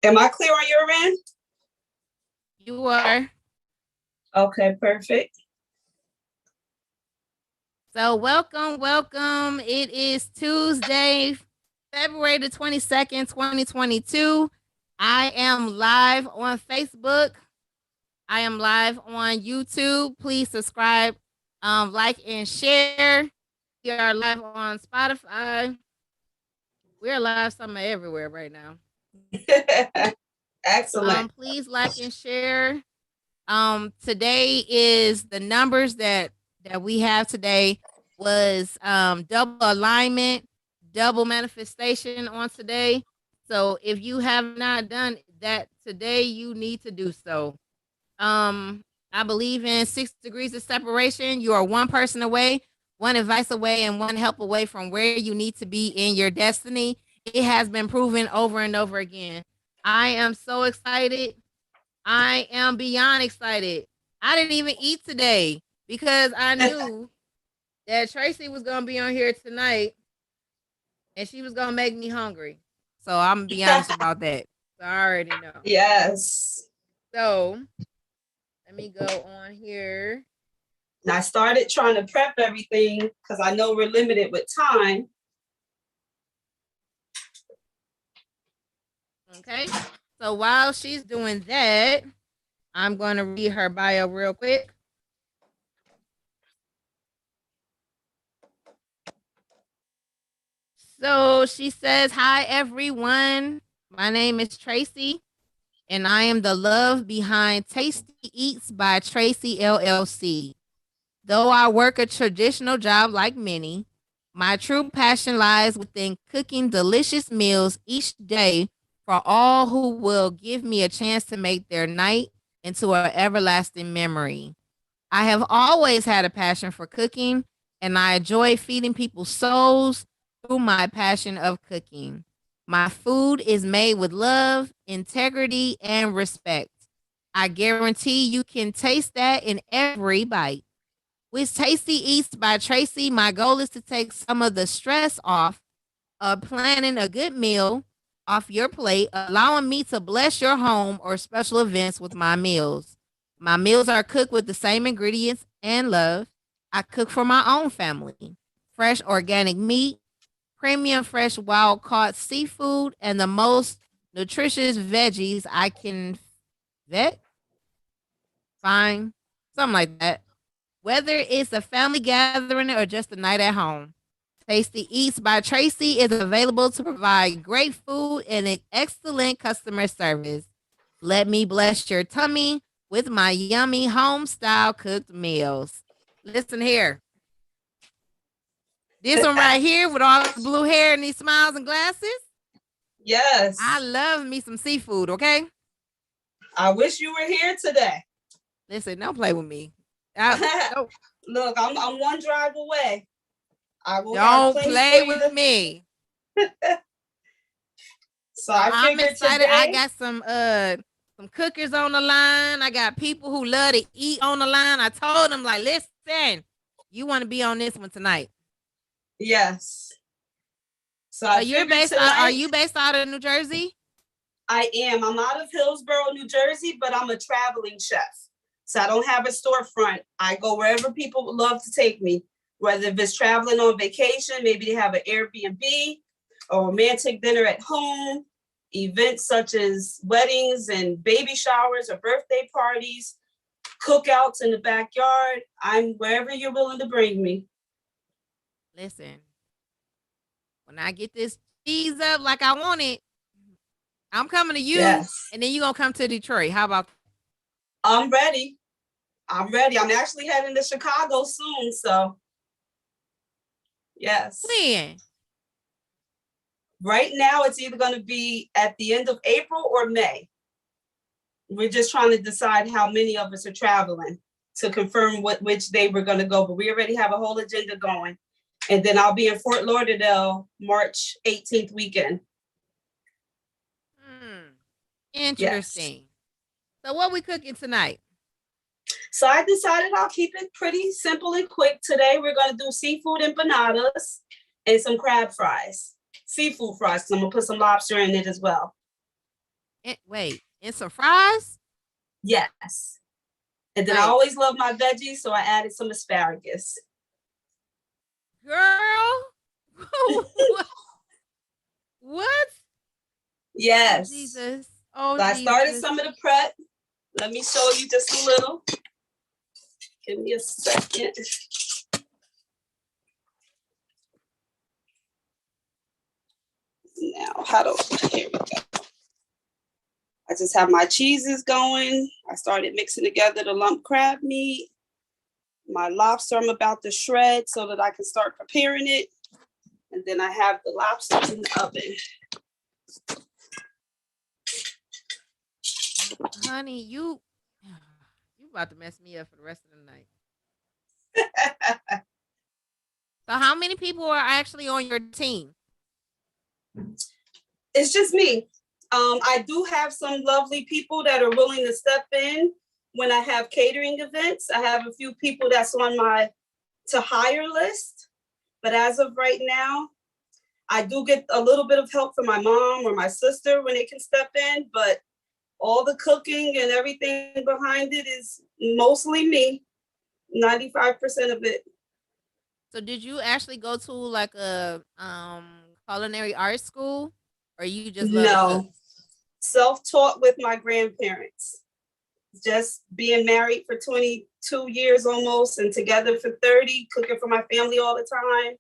Am I clear on your end? You are. Okay, perfect. So welcome, welcome. It is Tuesday, February the 22nd, 2022. I am live on Facebook. I am live on YouTube. Please subscribe, like, and share. We are live on Spotify. We are live somewhere everywhere right now. Excellent. Please like and share. Today is the numbers that we have today was double alignment, double manifestation on today. So if you have not done that today, you need to do so. I believe in 6 degrees of separation. You are one person away, one advice away, and one help away from where you need to be in your destiny. It has been proven over and over again. I am so excited. I am beyond excited. I didn't even eat today because I knew that Tracee was gonna be on here tonight and she was gonna make me hungry. So I'm gonna be honest about that. So I already know. Yes. So let me go on here. And I started trying to prep everything because I know we're limited with time. Okay. So while she's doing that, I'm gonna read her bio real quick. So she says, "Hi everyone. My name is Tracee, and I am the love behind Tasty Eats by Tracee LLC. Though I work a traditional job like many, my true passion lies within cooking delicious meals each day for all who will give me a chance to make their night into an everlasting memory. I have always had a passion for cooking, and I enjoy feeding people's souls through my passion of cooking. My food is made with love, integrity, and respect. I guarantee you can taste that in every bite. With Tasty Eats by Tracee, my goal is to take some of the stress off of planning a good meal off your plate, allowing me to bless your home or special events with my meals. My meals are cooked with the same ingredients and love. I cook for my own family. Fresh organic meat, premium fresh wild caught seafood, and the most nutritious veggies I can vet, find, something like that. Whether it's a family gathering or just a night at home. Tasty Eats by Tracee is available to provide great food and an excellent customer service. Let me bless your tummy with my yummy home style cooked meals. Listen here. This one right here with all the blue hair and these smiles and glasses. I Yes. love me some seafood, okay? I wish you were here today. Listen, don't play with me. Don't, Look, I'm one drive away. I will have don't plenty for play you with to. me. So So I I'm figured excited. I today. got some cookers on the line. I got people who love to eat on the line. I told them like, listen, you want to be on this one tonight. Yes. So So I you're figured based out. Are tonight. you based out of New Jersey? I am. I'm out of Hillsborough, New Jersey, but I'm a traveling chef. So I don't have a storefront. I go wherever people would love to take me, whether if it's traveling on vacation, maybe they have an Airbnb, a romantic dinner at home, events such as weddings and baby showers or birthday parties, cookouts in the backyard. I'm wherever you're willing to bring me. Listen, when I get this cheese up like I want it, I'm coming to you, Yes. and then you gonna come to Detroit. How about I'm ready. I'm ready. I'm actually heading to Chicago soon. So, yes. when? Right now, it's either going to be at the end of April or May. We're just trying to decide how many of us are traveling to confirm which day we're going to go. But we already have a whole agenda going. And then I'll be in Fort Lauderdale March 18th weekend. Hmm. Yes. Interesting. So what we cooking tonight? So I decided I'll keep it pretty simple and quick today. We're going to do seafood empanadas and some crab fries, seafood fries. So I'm going to put some lobster in it as well. Wait, and some fries? Yes. And then I Like, always love my veggies, so I added some asparagus. girl, what? Oh Yes. Jesus! Oh So I started Jesus! some of the prep. Let me show you just a little. Give me a second. Now, here we go. I just have my cheeses going. I started mixing together the lump crab meat. My lobster I'm about to shred so that I can start preparing it. And then I have the lobsters in the oven. Honey, you about to mess me up for the rest of the night. So how many people are actually on your team? It's just me. I do have some lovely people that are willing to step in when I have catering events. I have a few people that's on my to hire list. But as of right now, I do get a little bit of help from my mom or my sister when they can step in, but all the cooking and everything behind it is mostly me, 95% of it. So did you actually go to like a culinary art school, or you just love to cook? No, self-taught with my grandparents. Just being married for 22 years almost and together for 30, cooking for my family all the time.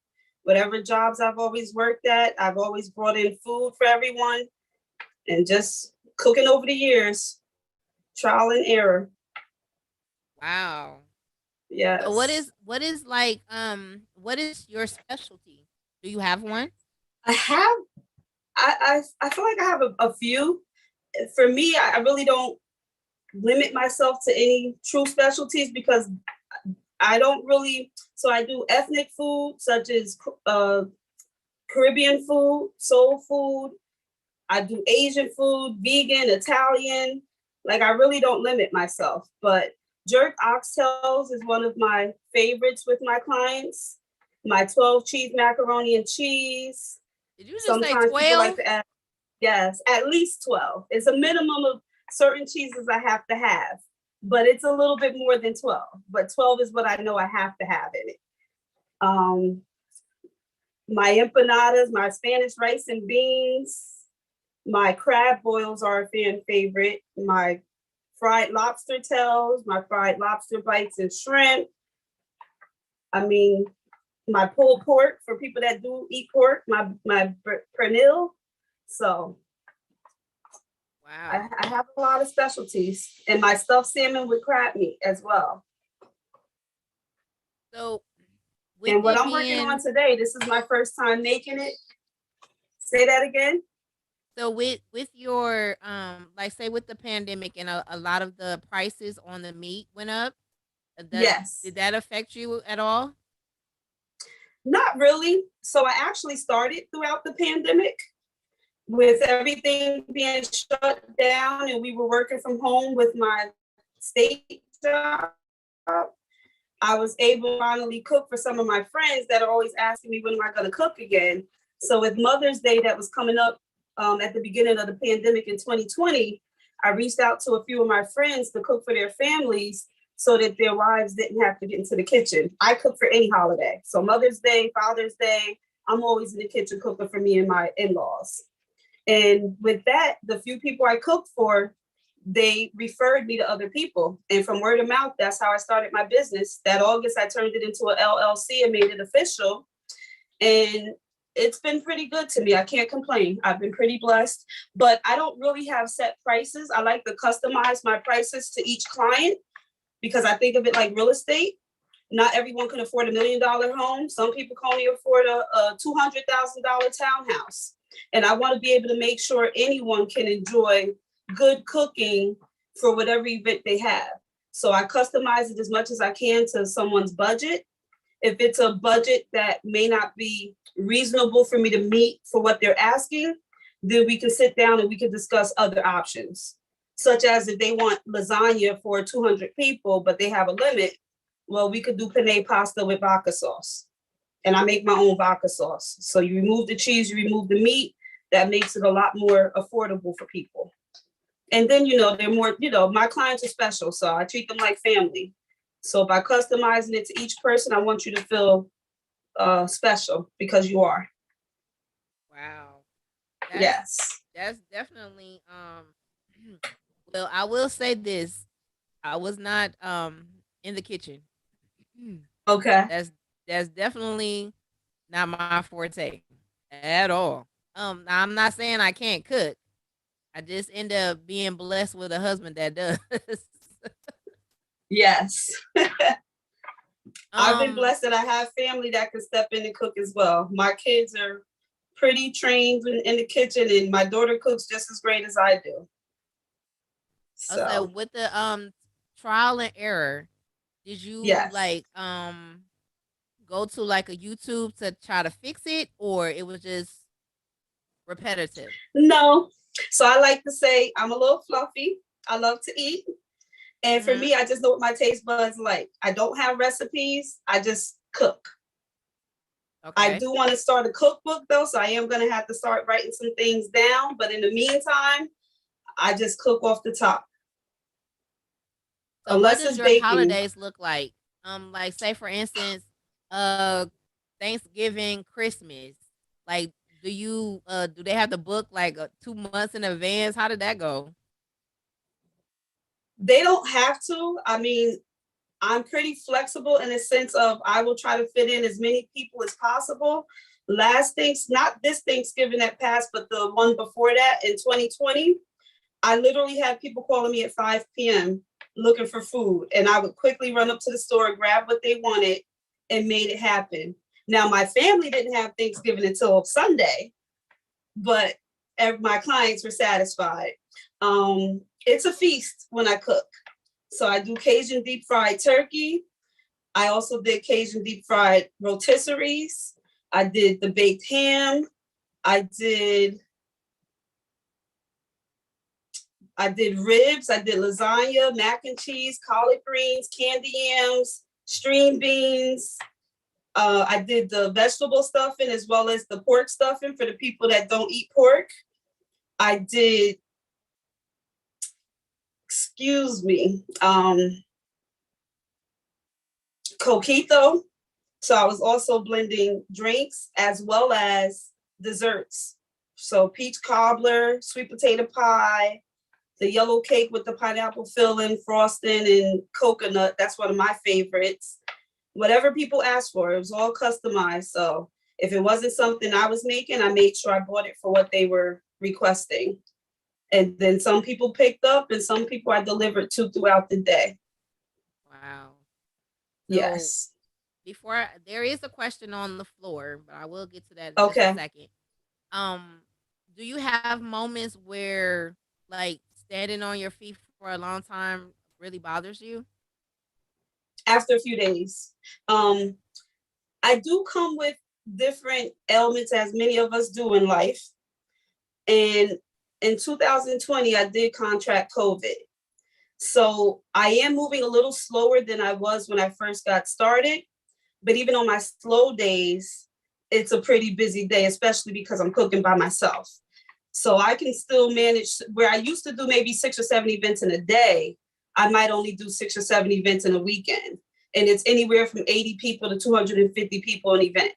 Whatever jobs I've always worked at, I've always brought in food for everyone and just cooking over the years, trial and error. Wow. So Yes. what is your specialty? Do you have one? I have, I feel like I have a few. For me, I really don't limit myself to any true specialties because I don't really, so I do ethnic food such as Caribbean food, soul food. I do Asian food, vegan, Italian. Like I really don't limit myself, but jerk oxtails is one of my favorites with my clients. My 12 cheese macaroni and cheese. Did you just say Sometimes people like 12? to add, yes, at least 12. It's a minimum of certain cheeses I have to have, but it's a little bit more than 12. But 12 is what I know I have to have in it. My empanadas, my Spanish rice and beans, my crab boils are a fan favorite. My fried lobster tails, my fried lobster bites and shrimp. I mean, my pulled pork for people that do eat pork, my pernil. So Wow. I have a lot of specialties and my stuffed salmon with crab meat as well. So with And what it I'm working on being today, this is my first time making it. Say that again. so with your like say with the pandemic and a lot of the prices on the meat went up, Yes. did that affect you at all? Not really. So I actually started throughout the pandemic with everything being shut down and we were working from home with my state job. I was able to finally cook for some of my friends that are always asking me, when am I going to cook again? So with Mother's Day that was coming up at the beginning of the pandemic in 2020, I reached out to a few of my friends to cook for their families so that their wives didn't have to get into the kitchen. I cook for any holiday. So Mother's Day, Father's Day, I'm always in the kitchen cooking for me and my in-laws. And with that, the few people I cooked for, they referred me to other people. And from word of mouth, that's how I started my business. That August, I turned it into an LLC and made it official. And it's been pretty good to me. I can't complain. I've been pretty blessed, but I don't really have set prices. I like to customize my prices to each client because I think of it like real estate. Not everyone can afford $1 million home. Some people can only afford a $200,000 townhouse. And I want to be able to make sure anyone can enjoy good cooking for whatever event they have. So I customize it as much as I can to someone's budget. If it's a budget that may not be reasonable for me to meet for what they're asking, then we can sit down and we can discuss other options, such as if they want lasagna for 200 people, but they have a limit, well, we could do penne pasta with vodka sauce. And I make my own vodka sauce. So you remove the cheese, you remove the meat, that makes it a lot more affordable for people. And then, they're more, my clients are special, so I treat them like family. So by customizing it to each person, I want you to feel special because you are. Wow. Yes. That's definitely well, I will say this. I was not in the kitchen. Okay. That's definitely not my forte at all. Now I'm not saying I can't cook. I just end up being blessed with a husband that does. Yes. I've been um blessed that I have family that can step in and cook as well. My kids are pretty trained in the kitchen, and my daughter cooks just as great as I do. also So, with the trial and error, did you yes. like go to like a YouTube to try to fix it, or it was just repetitive? No. So I like to say I'm a little fluffy. I love to eat. And for Mm-hmm. me, I just know what my taste buds like. I don't have recipes. I just cook. I Okay. do want to start a cookbook though, so I am going to have to start writing some things down. But in the meantime, I just cook off the top, So what unless does it's your baking. holidays look like? Like say for instance, uh Thanksgiving, Christmas. Like do they have to book like 2 months in advance? How did that go? They don't have to. I mean, I'm pretty flexible in the sense of I will try to fit in as many people as possible. Not this Thanksgiving that passed, but the one before that in 2020, I literally had people calling me at 5 p.m. looking for food. And I would quickly run up to the store, grab what they wanted, and made it happen. Now, my family didn't have Thanksgiving until Sunday, but my clients were satisfied. It's a feast when I cook. So I do Cajun deep fried turkey. I also did Cajun deep fried rotisseries. I did the baked ham. I did ribs. I did lasagna, mac and cheese, collard greens, candy yams, string beans. I did the vegetable stuffing as well as the pork stuffing for the people that don't eat pork. I did, excuse me, coquito. So I was also blending drinks as well as desserts. So peach cobbler, sweet potato pie, the yellow cake with the pineapple filling, frosting, and coconut. That's one of my favorites. Whatever people asked for, it was all customized. So if it wasn't something I was making, I made sure I bought it for what they were requesting. And then some people picked up and some people I delivered to throughout the day. Wow. So Yes. there is a question on the floor, but I will get to that in just a Okay. second. Um, do you have moments where like standing on your feet for a long time really bothers you? After a few days. I do come with different ailments, as many of us do in life. And in 2020, I did contract COVID. So I am moving a little slower than I was when I first got started. But even on my slow days, it's a pretty busy day, especially because I'm cooking by myself. So I can still manage where I used to do maybe 6 or 7 events in a day. I might only do 6 or 7 events in a weekend. And it's anywhere from 80 people to 250 people an event.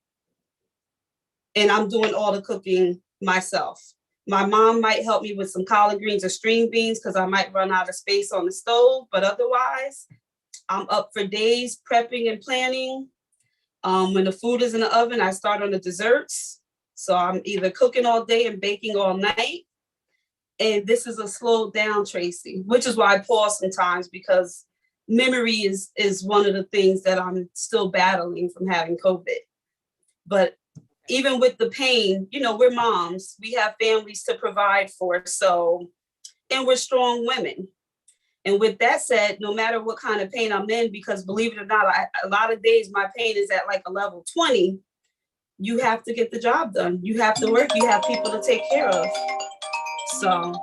And I'm doing all the cooking myself. My mom might help me with some collard greens or string beans because I might run out of space on the stove. But otherwise, I'm up for days prepping and planning. When the food is in the oven, I start on the desserts. So I'm either cooking all day and baking all night. And this is a slowed down Tracee, which is why I pause sometimes because memory is one of the things that I'm still battling from having COVID. But even with the pain, we're moms, we have families to provide for. So, and we're strong women. And with that said, no matter what kind of pain I'm in, because believe it or not, a lot of days my pain is at like a level 20, you have to get the job done. You have to work, you have people to take care of. So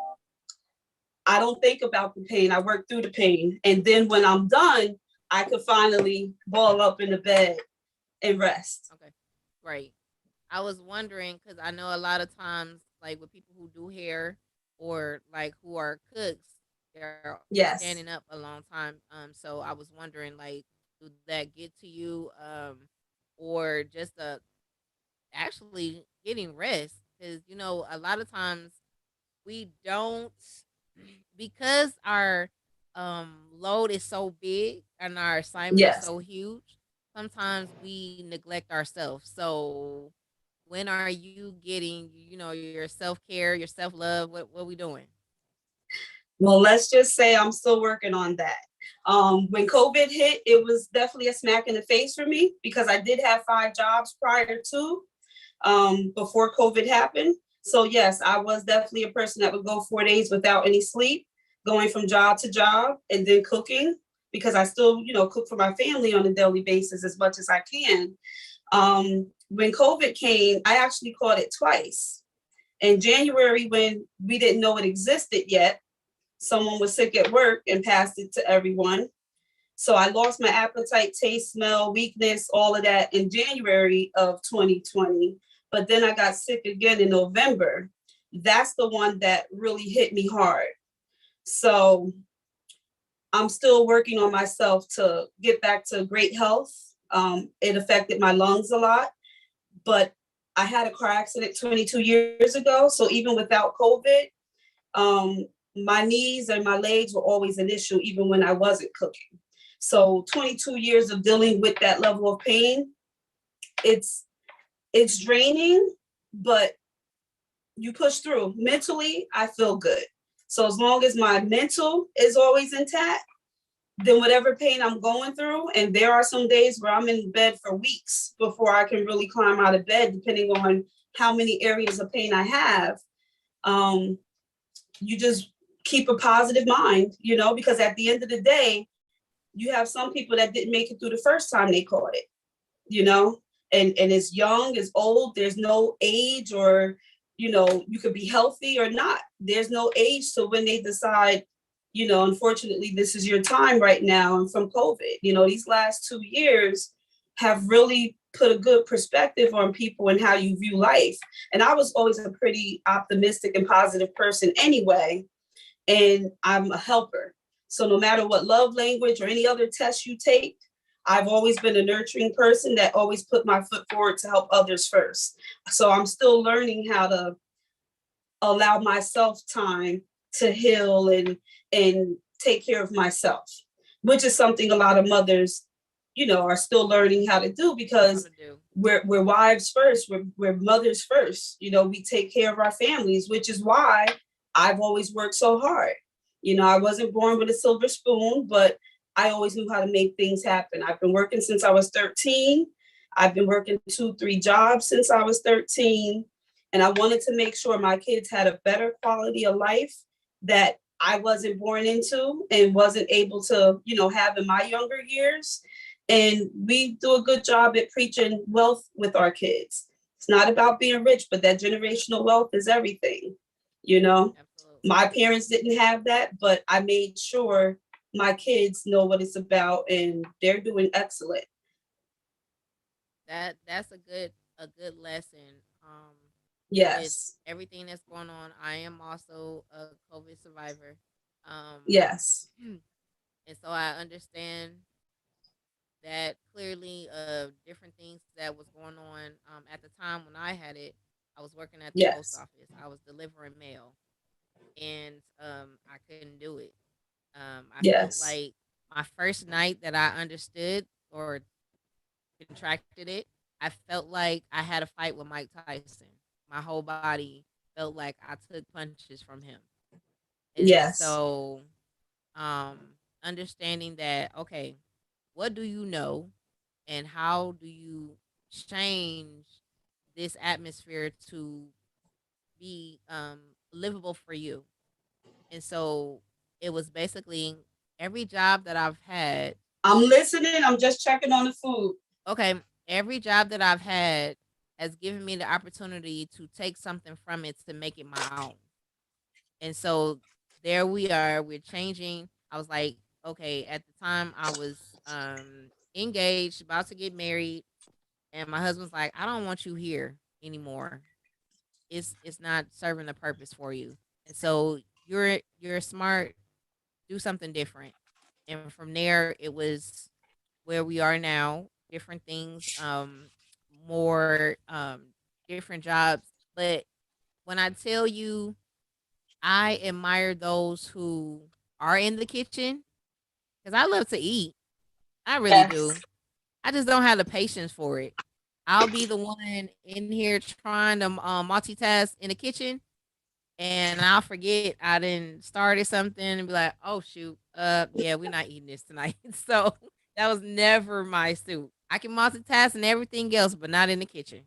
I don't think about the pain. I work through the pain. And then when I'm done, I could finally ball up in the bed and rest. Okay, great. I was wondering because I know a lot of times, like with people who do hair, or like who are cooks, they're standing Yes. up a long time. So I was wondering, like, do that get to you, or just actually getting rest? Because a lot of times we don't, because our load is so big and our assignment is Yes. so huge. Sometimes we neglect ourselves. So when are you getting, your self-care, your self-love? What we doing? Well, let's just say I'm still working on that. When COVID hit, it was definitely a smack in the face for me because I did have 5 jobs prior to before COVID happened. So yes, I was definitely a person that would go 4 days without any sleep, going from job to job, and then cooking because I still, cook for my family on a daily basis as much as I can. When COVID came, I actually caught it twice. In January, when we didn't know it existed yet, someone was sick at work and passed it to everyone. So I lost my appetite, taste, smell, weakness, all of that in January of 2020. But then I got sick again in November. That's the one that really hit me hard. So I'm still working on myself to get back to great health. It affected my lungs a lot, but I had a car accident 22 years ago. So even without COVID, um, my knees and my legs were always an issue, even when I wasn't cooking. So 22 years of dealing with that level of pain, it's it's draining, but you push through. Mentally, I feel good. So as long as my mental is always intact, then whatever pain I'm going through, and there are some days where I'm in bed for weeks before I can really climb out of bed, depending on how many areas of pain I have. Um, you just keep a positive mind, because at the end of the day, you have some people that didn't make it through the first time they caught it, you know, and it's young, it's old, there's no age, or, you could be healthy or not. There's no age. So when they decide, unfortunately, this is your time right now, and from COVID, these last 2 years have really put a good perspective on people and how you view life. And I was always a pretty optimistic and positive person anyway, and I'm a helper. So no matter what love language or any other test you take, I've always been a nurturing person that always put my foot forward to help others first. So I'm still learning how to allow myself time to heal and take care of myself, which is something a lot of mothers, are still learning how to do, How because to do? we're wives first, we're mothers first. We take care of our families, which is why I've always worked so hard. I wasn't born with a silver spoon, but I always knew how to make things happen. I've been working since I was 13. I've been working 2, 3 jobs since I was 13. And I wanted to make sure my kids had a better quality of life that I wasn't born into and wasn't able to, have in my younger years. And we do a good job at preaching wealth with our kids. It's not about being rich, but that generational wealth is everything. You know, Absolutely. my parents didn't have that, but I made sure my kids know what it's about, and they're doing excellent. That's a good lesson. With Yes. everything that's going on, I am also a COVID survivor. Yes. And so I understand that clearly different things that was going on at the time when I had it. I was working at the post Yes. office. I was delivering mail, and I couldn't do it. I felt Yes. like my first night that I understood or contracted it, I felt like I had a fight with Mike Tyson. My whole body felt like I took punches from him. And Yes. so understanding that, okay, what do you know and how do you change this atmosphere to be livable for you? And so it was basically every job that I've had. I'm listening. I'm just checking on the food. Okay, every job that I've had has given me the opportunity to take something from it to make it my own. And so there we are, we're changing. I was like, okay, at the time I was engaged, about to get married, and my husband's like, I don't want you here anymore. It's not serving the purpose for you. So you're smart, do something different. And from there it was where we are now, different things, more different jobs. But when I tell you I admire those who are in the kitchen because I love to eat. I really Yes. do. I just don't have the patience for it. I'll be the one in here trying to multitask in the kitchen, and I'll forget I didn't started something and be like, "Oh shoot, yeah, we're not eating this tonight." So that was never my suit. I can multitask and everything else, but not in the kitchen.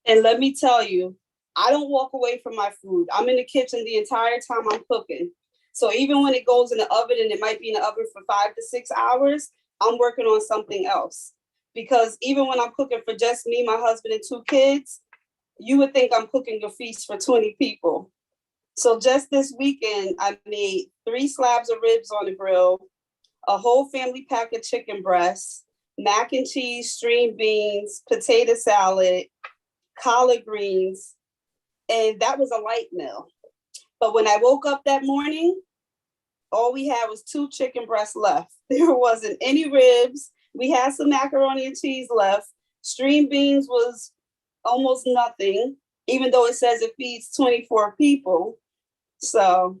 And let me tell you, I don't walk away from my food. I'm in the kitchen the entire time I'm cooking. So even when it goes in the oven and it might be in the oven for 5 to 6 hours, I'm working on something else. Because even when I'm cooking for just me, my husband, and 2 kids, you would think I'm cooking a feast for 20 people. So just this weekend, I made 3 slabs of ribs on the grill, a whole family pack of chicken breasts, mac and cheese, string beans, potato salad, collard greens, and that was a light meal. But when I woke up that morning, all we had was 2 chicken breasts left. There wasn't any ribs. We had some macaroni and cheese left. String beans was almost nothing, even though it says it feeds 24 people. So,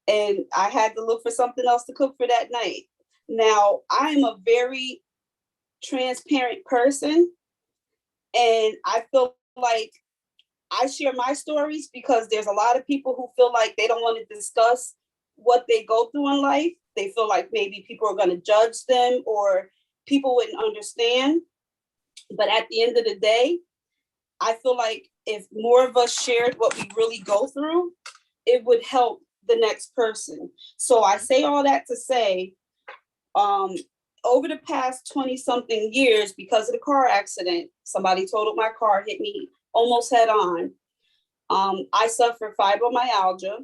and I had to look for something else to cook for that night. Now, I am a very transparent person, and I feel like I share my stories because there's a lot of people who feel like they don't want to discuss what they go through in life. They feel like maybe people are going to judge them or people wouldn't understand. But at the end of the day, I feel like if more of us shared what we really go through, it would help the next person. So I say all that to say, um, over the past 20 something years, because of the car accident, somebody totaled my car, hit me almost head on. I suffer fibromyalgia.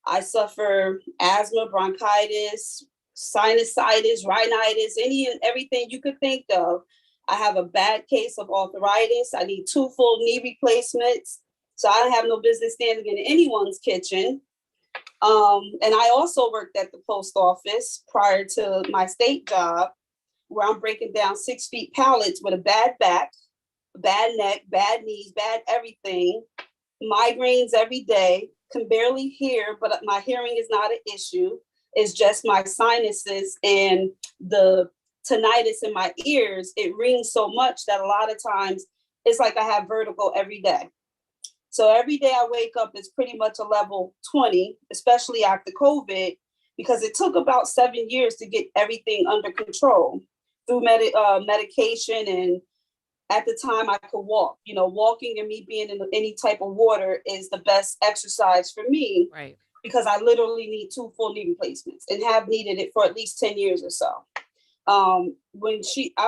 I suffer asthma, bronchitis, sinusitis, rhinitis, any and everything you could think of. I have a bad case of arthritis. I need 2 full knee replacements. So I have no business standing in anyone's kitchen. And I also worked at the post office prior to my state job, where I'm breaking down 6 feet pallets with a bad back, bad neck, bad knees, bad everything, migraines every day, can barely hear, but my hearing is not an issue. It's just my sinuses and the tinnitus in my ears. It rings so much that a lot of times it's like I have vertigo every day. So every day I wake up is pretty much a level 20, especially after COVID, because it took about 7 years to get everything under control through medication. And at the time I could walk. Walking and me being in any type of water is the best exercise for me. Right. Because I literally need 2 full knee replacements and have needed it for at least 10 years or so. I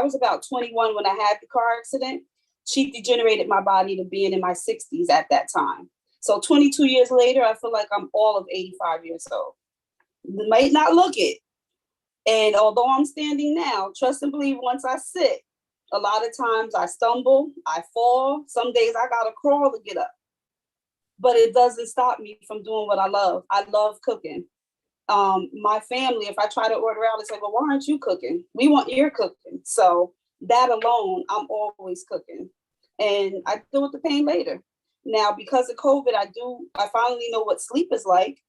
was about 21 when I had the car accident. She degenerated my body to being in my 60s at that time. So 22 years later, I feel like I'm all of 85 years old. Might not look it. And although I'm standing now, trust and believe, once I sit, a lot of times I stumble, I fall. Some days I gotta crawl to get up. But it doesn't stop me from doing what I love. I love cooking. My family, if I try to order out, it's like, well, why aren't you cooking? We want your cooking. So that alone, I'm always cooking. And I deal with the pain later. Now, because of COVID, I finally know what sleep is like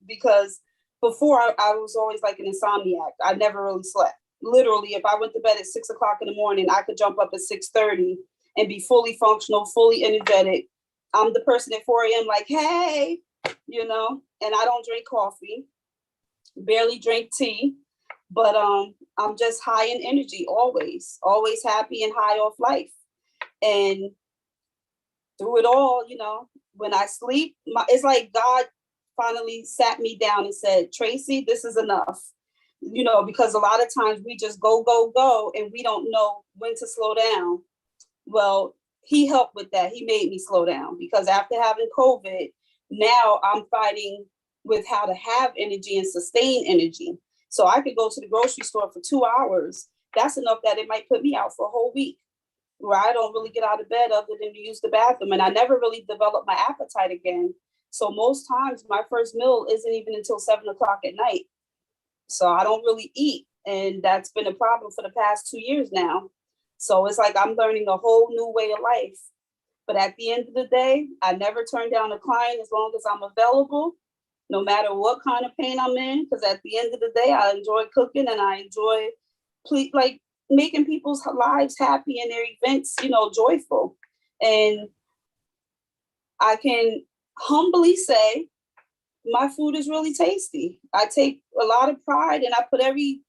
because before I was always like an insomniac. I never really slept. Literally, if I went to bed at 6 o'clock in the morning, I could jump up at 6:30 and be fully functional, fully energetic. I'm the person at 4 a.m. like, hey, and I don't drink coffee, barely drink tea, but I'm just high in energy, always happy and high off life. And through it all, when I sleep, it's like God finally sat me down and said, Tracee, this is enough. Because a lot of times we just go, go, go, and we don't know when to slow down. Well, he helped with that. He made me slow down because after having COVID, now I'm fighting with how to have energy and sustain energy. So I could go to the grocery store for 2 hours. That's enough that it might put me out for a whole week where I don't really get out of bed other than to use the bathroom. And I never really developed my appetite again So most times my first meal isn't even until 7 o'clock at night. So I don't really eat. And that's been a problem for the past 2 years now. So it's like I'm learning a whole new way of life. But at the end of the day, I never turn down a client as long as I'm available, no matter what kind of pain I'm in. Because at the end of the day, I enjoy cooking and I enjoy like making people's lives happy and their events, joyful. And I can humbly say my food is really tasty. I take a lot of pride and I put every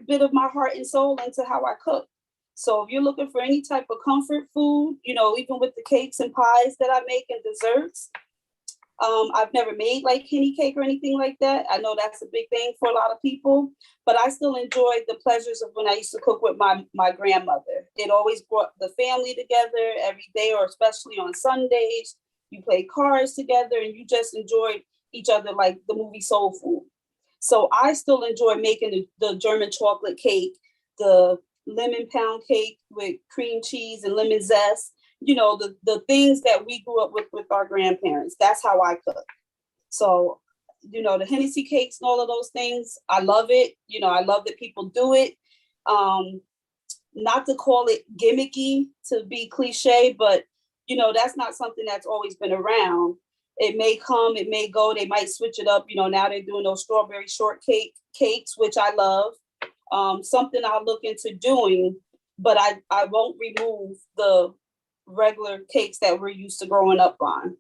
bit of my heart and soul into how I cook. So if you're looking for any type of comfort food, even with the cakes and pies that I make and desserts, I've never made like henny cake or anything like that. I know that's a big thing for a lot of people, but I still enjoy the pleasures of when I used to cook with my grandmother. It always brought the family together every day, or especially on Sundays. You played cards together and you just enjoyed each other like the movie Soul Food. So I still enjoy making the German chocolate cake, the lemon pound cake with cream cheese and lemon zest, the things that we grew up with our grandparents. That's how I cook. So, the Hennessy cakes and all of those things, I love it. I love that people do it. Not to call it gimmicky, to be cliche, but, that's not something that's always been around. It may come, it may go. They might switch it up. Now they're doing those strawberry shortcake cakes, which I love. Something I'll look into doing, but I won't remove the regular cakes that we're used to growing up on.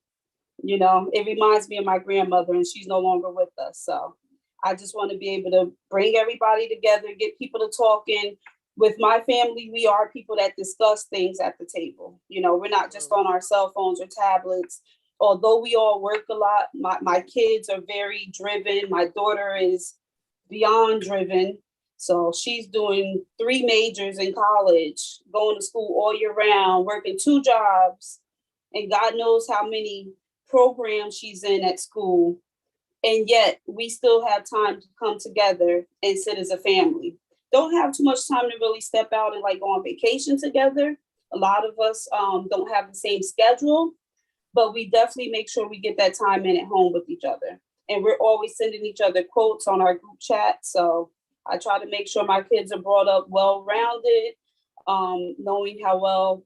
It reminds me of my grandmother, and she's no longer with us. So I just want to be able to bring everybody together, get people to talking. With my family, we are people that discuss things at the table. We're not just on our cell phones or tablets. Although we all work a lot, my kids are very driven. My daughter is beyond driven. So she's doing 3 majors in college, going to school all year round, working 2 jobs, and God knows how many programs she's in at school. And yet we still have time to come together and sit as a family. Don't have too much time to really step out and like go on vacation together. A lot of us don't have the same schedule, but we definitely make sure we get that time in at home with each other. And we're always sending each other quotes on our group chat. So I try to make sure my kids are brought up well-rounded, knowing how well,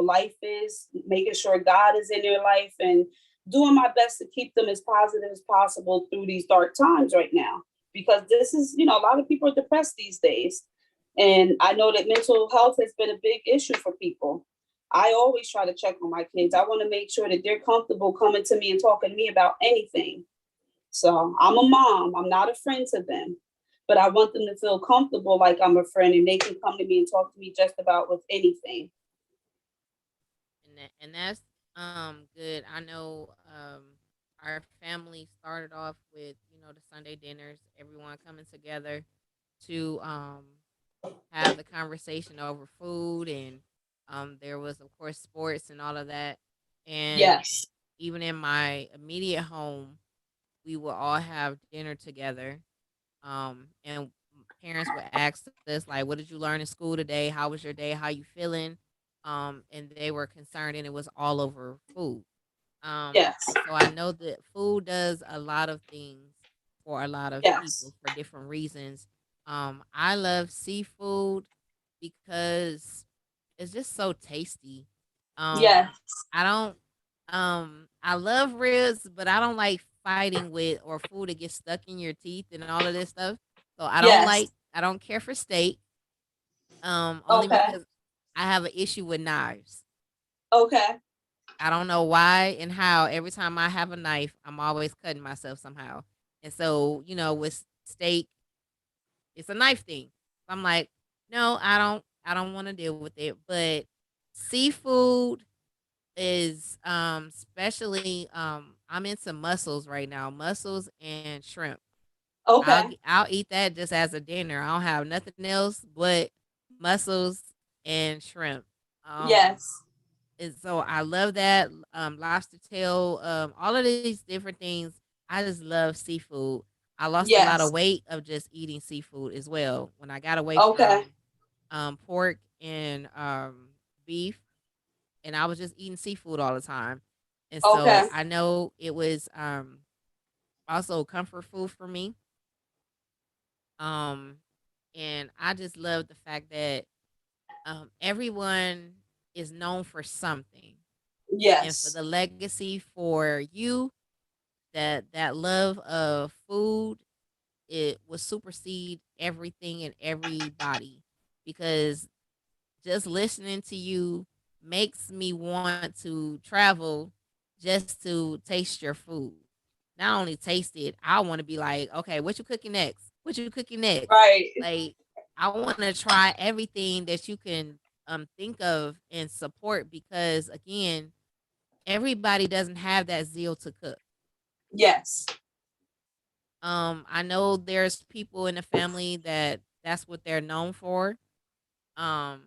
life is, making sure God is in their life, and doing my best to keep them as positive as possible through these dark times right now. Because this is, a lot of people are depressed these days. And I know that mental health has been a big issue for people. I always try to check on my kids. I want to make sure that they're comfortable coming to me and talking to me about anything. So I'm a mom. I'm not a friend to them, but I want them to feel comfortable like I'm a friend, and they can come to me and talk to me just about with anything. And that's good. I know our family started off with the Sunday dinners, everyone coming together to have the conversation over food, and there was of course sports and all of that. And Yes. even in my immediate home, we will all have dinner together. And parents would ask us like, "What did you learn in school today? How was your day? How you feeling?" And they were concerned, and it was all over food. Yes. So I know that food does a lot of things for a lot of Yes. people for different reasons. I love seafood because it's just so tasty. Yes. I don't I love ribs, but I don't like fighting with or food that gets stuck in your teeth and all of this stuff. So Yes. I don't care for steak. Only Okay. because I have an issue with knives. Okay. I don't know why and how every time I have a knife, I'm always cutting myself somehow. And so, with steak, it's a knife thing. I'm like, no, I don't want to deal with it. But seafood is especially I'm into mussels right now. Mussels and shrimp. Okay. I'll eat that just as a dinner. I don't have nothing else but mussels and shrimp. Um Yes. and so I love that, lobster tail, all of these different things. I just love seafood. I lost a lot of Yes. weight of just eating seafood as well. When I got away Okay. from pork and beef, and I was just eating seafood all the time. And so Okay. I know it was also comfort food for me. Um, and I just love the fact that everyone is known for something, and for Yes. the legacy for you, that love of food, it will supersede everything and everybody, because just listening to you makes me want to travel just to taste your food. Not only taste it, I want to be like, okay, what you cooking next? What you cooking next? Right. Like, I want to try everything that you can think of and support, because again, everybody doesn't have that zeal to cook. Yes. I know there's people in the family that that's what they're known for. Um,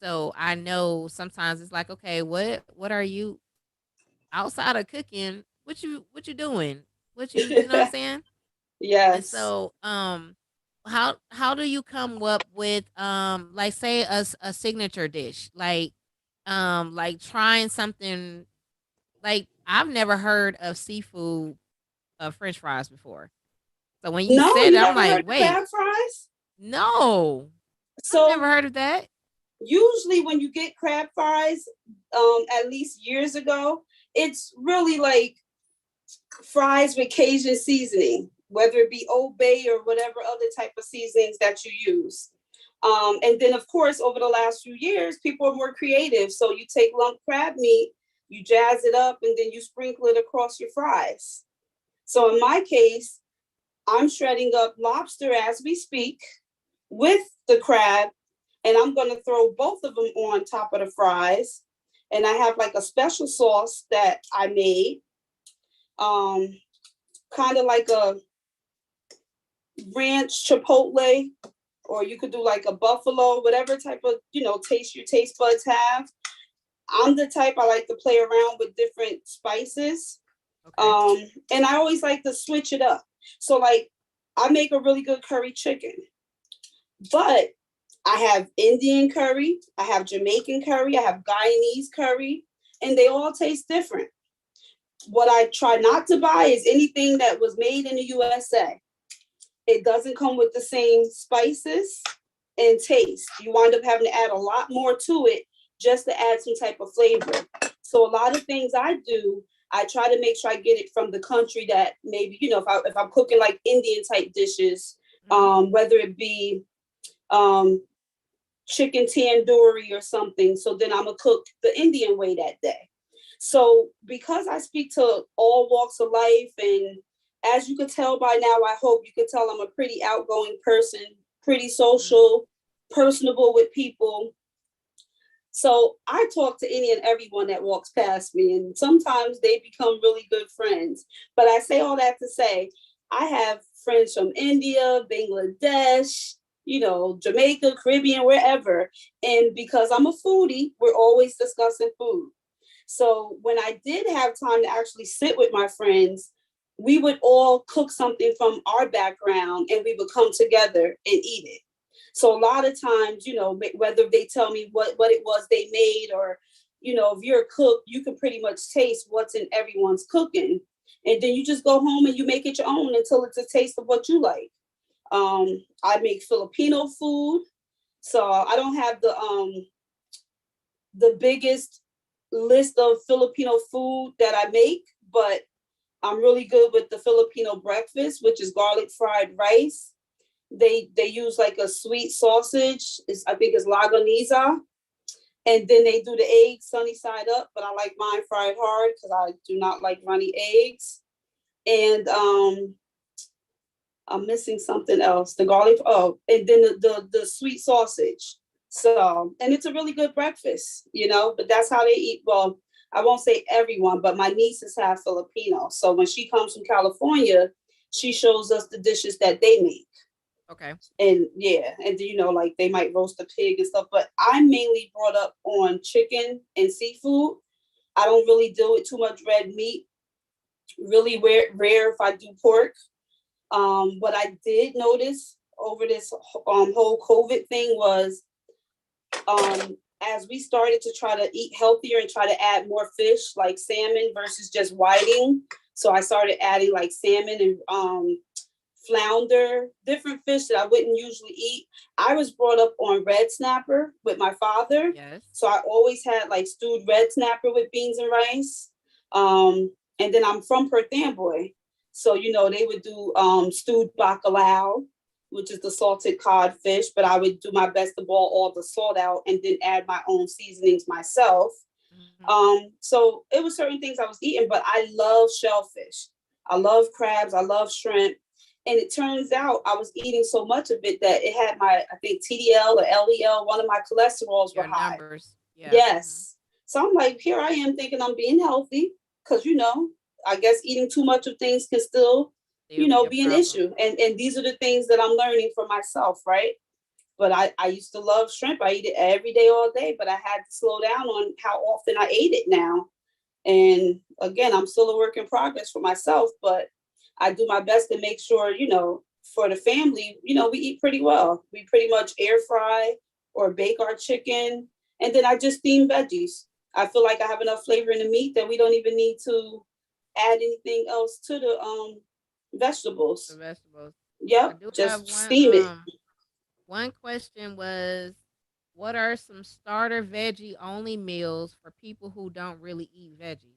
so I know sometimes it's like, okay, what are you outside of cooking? What you doing? What you know what I'm saying? And Yes. so how do you come up with like say a signature dish, like trying something, like I've never heard of seafood French fries before. So when you No, said you it, I'm never like, heard of wait, crab fries? no, I've never So heard of that. usually when you get crab fries, at least years ago, it's really like fries with Cajun seasoning, whether it be Old Bay or whatever other type of seasonings that you use. And then, of course, over the last few years, people are more creative. So you take lump crab meat, you jazz it up, and then you sprinkle it across your fries. So in my case, I'm shredding up lobster as we speak with the crab, and I'm going to throw both of them on top of the fries. And I have like a special sauce that I made, um, kind of like a ranch chipotle, or you could do like a buffalo, whatever type of, taste your taste buds have. I'm the type, I like to play around with different spices. Okay. And I always like to switch it up. So like I make a really good curry chicken, but I have Indian curry, I have Jamaican curry, I have Guyanese curry, and they all taste different. What I try not to buy is anything that was made in the USA. It doesn't come with the same spices and taste. You wind up having to add a lot more to it just to add some type of flavor. So a lot of things I do, I try to make sure I get it from the country that maybe, if I'm cooking like Indian type dishes, Mm-hmm. whether it be um, chicken tandoori or something. So then I'm gonna cook the Indian way that day. So because I speak to all walks of life, and as you could tell by now, I hope you could tell I'm a pretty outgoing person, pretty Mm-hmm. social, personable with people. So I talk to any and everyone that walks past me, and sometimes they become really good friends. But I say all that to say, I have friends from India, Bangladesh, Jamaica, Caribbean, wherever. And because I'm a foodie, we're always discussing food. So when I did have time to actually sit with my friends, we would all cook something from our background and we would come together and eat it. So a lot of times, whether they tell me what it was they made, or, if you're a cook, you can pretty much taste what's in everyone's cooking. And then you just go home and you make it your own until it's a taste of what you like. I make Filipino food. So I don't have the biggest list of Filipino food that I make, but I'm really good with the Filipino breakfast, which is garlic fried rice. They use like a sweet sausage. I think it's laganiza. And then they do the eggs sunny side up, but I like mine fried hard because I do not like runny eggs. And I'm missing something else. The garlic, and then the sweet sausage. So, and it's a really good breakfast, but that's how they eat. Well, I won't say everyone, but my nieces have Filipino. So when she comes from California, she shows us the dishes that they make. Okay. And yeah, and like they might roast a pig and stuff, but I'm mainly brought up on chicken and seafood. I don't really deal with too much red meat. Really rare if I do pork. What I did notice over this whole COVID thing was as we started to try to eat healthier and try to add more fish, like salmon versus just whiting. So I started adding like salmon and flounder, different fish that I wouldn't usually eat. I was brought up on red snapper with my father. Yes. So I always had like stewed red snapper with beans and rice. And then I'm from Perth Amboy. So, you know, they would do stewed bacalao, which is the salted codfish, but I would do my best to boil all the salt out and then add my own seasonings myself. So it was certain things I was eating, but I love shellfish. I love crabs. I love shrimp. And it turns out I was eating so much of it that it had my, I think, TDL or LEL, one of my cholesterols were high. Numbers. Yeah. Yes. So I'm like, here I am thinking I'm being healthy because, you know, I guess eating too much of things can still, you know, be an issue. And these are the things that I'm learning for myself, right? But I used to love shrimp. I eat it every day, all day, but I had to slow down on how often I ate it now. And again, I'm still a work in progress for myself, but I do my best to make sure, you know, for the family, you know, we eat pretty well. We pretty much air fry or bake our chicken. And then I just steam veggies. I feel like I have enough flavor in the meat that we don't even need to add anything else to the vegetables. The vegetables. Yep, just steam it. One question was, what are some starter veggie only meals for people who don't really eat veggies?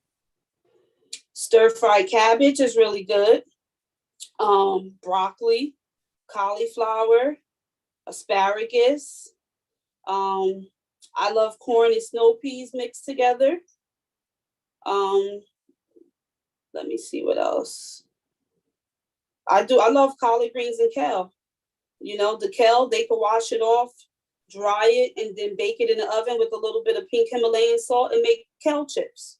Stir fried cabbage is really good. Broccoli, cauliflower, asparagus. I love corn and snow peas mixed together. Let me see what else. I love collard greens and kale. You know, the kale, they can wash it off, dry it, and then bake it in the oven with a little bit of pink Himalayan salt and make kale chips.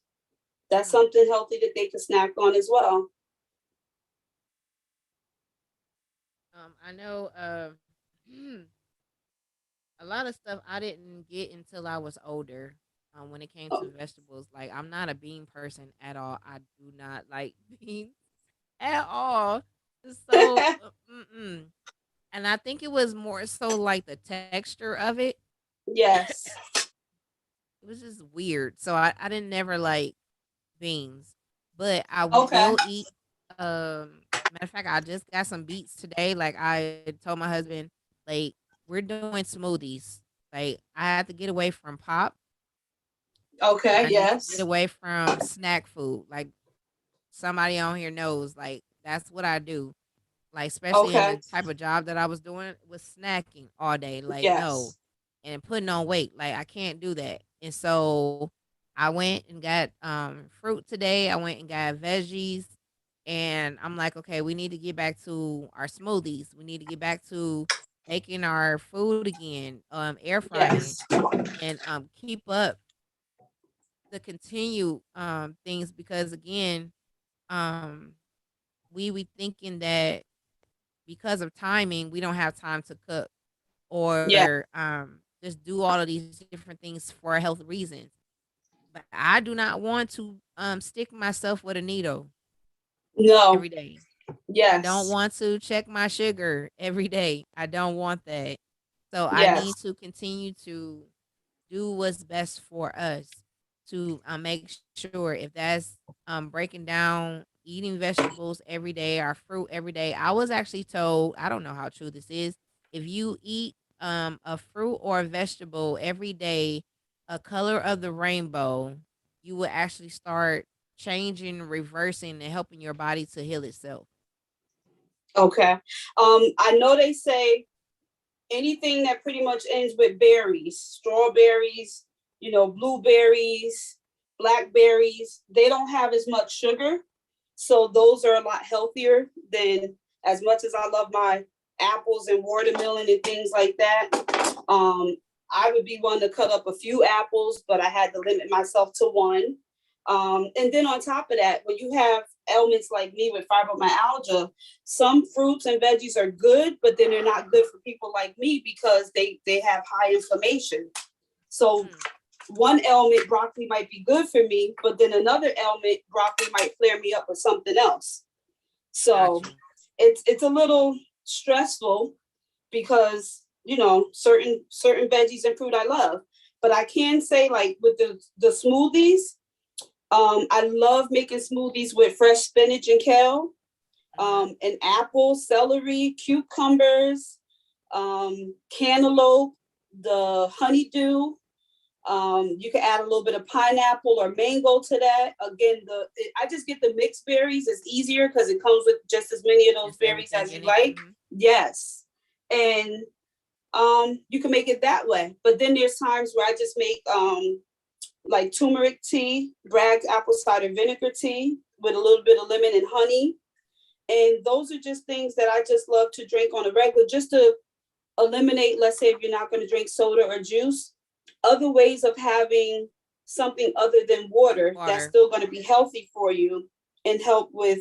That's something healthy that they can snack on as well. I know a lot of stuff I didn't get until I was older. When it came to vegetables, like I'm not a bean person at all. I do not like beans at all. So, and I think it was more so like the texture of it. Yes. It was just weird. So I didn't never like beans, but I will eat. Matter of fact, I just got some beets today. Like I told my husband, like we're doing smoothies. Like I had to get away from pop. Okay. I need to get away from snack food. Like somebody on here knows, like that's what I do. Like especially in the type of job that I was doing, was snacking all day. Like no, and putting on weight. Like I can't do that. And so I went and got fruit today. I went and got veggies. And I'm like, okay, we need to get back to our smoothies. We need to get back to making our food again, air frying, and keep up the continued things because again, we thinking that because of timing, we don't have time to cook or just do all of these different things for health reasons. But I do not want to stick myself with a needle every day. Yes. I don't want to check my sugar every day. I don't want that. So I need to continue to do what's best for us to make sure if that's breaking down eating vegetables every day or fruit every day. I was actually told, I don't know how true this is, if you eat a fruit or a vegetable every day, a color of the rainbow, you will actually start changing, reversing, and helping your body to heal itself. Okay. I know they say anything that pretty much ends with berries, strawberries, you know, blueberries, blackberries, they don't have as much sugar. So those are a lot healthier than, as much as I love my apples and watermelon and things like that. I would be one to cut up a few apples, but I had to limit myself to one. And then on top of that, when you have ailments like me with fibromyalgia, some fruits and veggies are good, but then they're not good for people like me because they have high inflammation. So one ailment, broccoli might be good for me, but then another ailment, broccoli might flare me up with something else. So it's a little stressful because, you know, certain veggies and fruit I love. But I can say, like, with the smoothies, I love making smoothies with fresh spinach and kale, and apple, celery, cucumbers, cantaloupe, the honeydew. You can add a little bit of pineapple or mango to that. Again, I just get the mixed berries. It's easier because it comes with just as many of those berries as you like. Yes. And you can make it that way. But then there's times where I just make like turmeric tea, Bragg's apple cider vinegar tea with a little bit of lemon and honey. And those are just things that I just love to drink on a regular, just to eliminate, let's say, if you're not going to drink soda or juice, other ways of having something other than water that's still going to be healthy for you and help with,